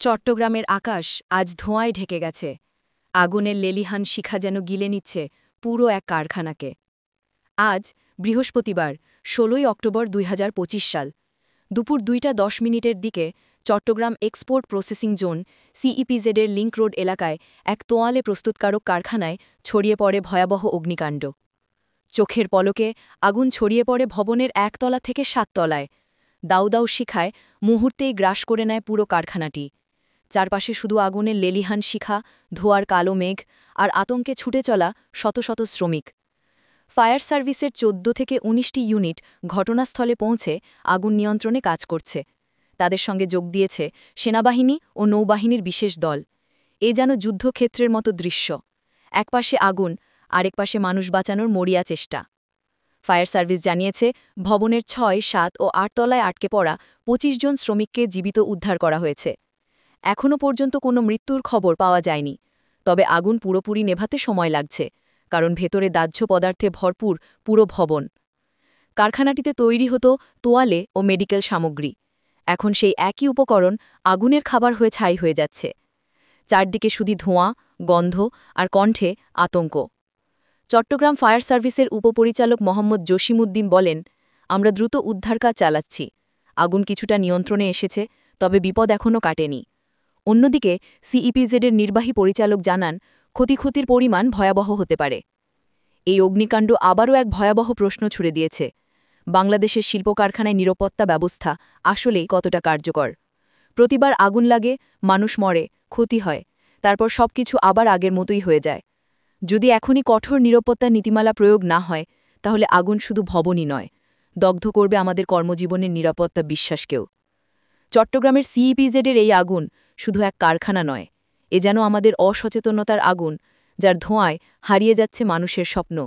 চট্টগ্রামের আকাশ আজ ধোঁয়ায় ঢেকে গেছে। আগুনের লেলিহান শিখা যেন গিলে নিচ্ছে পুরো এক কারখানাকে। আজ বৃহস্পতিবার ১৬ অক্টোবর ২০২৫ সাল দুপুর ২টা ১০ মিনিটের দিকে চট্টগ্রাম এক্সপোর্ট প্রসেসিং জোন সিইপিজেডের লিংক রোড এলাকায় এক তোয়ালে প্রস্তুতকারক কারখানায় ছড়িয়ে পড়ে ভয়াবহ অগ্নিকাণ্ড। চোখের পলকে আগুন ছড়িয়ে পড়ে ভবনের একতলা থেকে ৭ তলায়। দাউ দাউ শিখায় মুহূর্তেই গ্রাস করে নেয় পুরো কারখানাটি। চারপাশে শুধু আগুনের লেলিহান শিখা, ধোয়ার কালো মেঘ আর আতঙ্কে ছুটে চলা শত শত শ্রমিক। ফায়ার সার্ভিসের ১৪ থেকে ১৯টি ইউনিট ঘটনাস্থলে পৌঁছে আগুন নিয়ন্ত্রণে কাজ করছে। তাদের সঙ্গে যোগ দিয়েছে সেনাবাহিনী ও নৌবাহিনীর বিশেষ দল। এ যেন যুদ্ধক্ষেত্রের মতো দৃশ্য। একপাশে আগুন, আরেক পাশে মানুষ বাঁচানোর মরিয়া চেষ্টা। ফায়ার সার্ভিস জানিয়েছে ভবনের ৬, ৭ ও ৮ তলায় আটকে পড়া ২৫ জন শ্রমিককে জীবিত উদ্ধার করা হয়েছে। এখনও পর্যন্ত কোনো মৃত্যুর খবর পাওয়া যায়নি। তবে আগুন পুরোপুরি নেভাতে সময় লাগছে, কারণ ভেতরে দাহ্য পদার্থে ভরপুর পুরো ভবন। কারখানাটিতে তৈরি হতো তোয়ালে ও মেডিকেল সামগ্রী। এখন সেই একই উপকরণ আগুনের খাবার হয়ে ছাই হয়ে যাচ্ছে। চারদিকে শুধু ধোঁয়া, গন্ধ আর কণ্ঠে আতঙ্ক। চট্টগ্রাম ফায়ার সার্ভিসের উপপরিচালক মোহাম্মদ জসিমউদ্দিন বলেন, আমরা দ্রুত উদ্ধার কাজ চালাচ্ছি। আগুন কিছুটা নিয়ন্ত্রণে এসেছে, তবে বিপদ এখনও কাটেনি। অন্যদিকে সিইপিজেডের নির্বাহী পরিচালক জানান, ক্ষতির পরিমাণ ভয়াবহ হতে পারে। এই অগ্নিকাণ্ড আবারও এক ভয়াবহ প্রশ্ন ছুড়ে দিয়েছে, বাংলাদেশের শিল্প কারখানায় নিরাপত্তা ব্যবস্থা আসলেই কতটা কার্যকর। প্রতিবার আগুন লাগে, মানুষ মরে, ক্ষতি হয়, তারপর সবকিছু আবার আগের মতোই হয়ে যায়। যদি এখনই কঠোর নিরাপত্তা নীতিমালা প্রয়োগ না হয়, তাহলে আগুন শুধু ভবনই নয়, দগ্ধ করবে আমাদের কর্মজীবনের নিরাপত্তা বিশ্বাসকেও। চট্টগ্রামের সিইপিজেডের এই আগুন শুধু এক কারখানা নয়, এ যেন আমাদের অসচেতনতার আগুন, যার ধোঁয়ায় হারিয়ে যাচ্ছে মানুষের স্বপ্ন।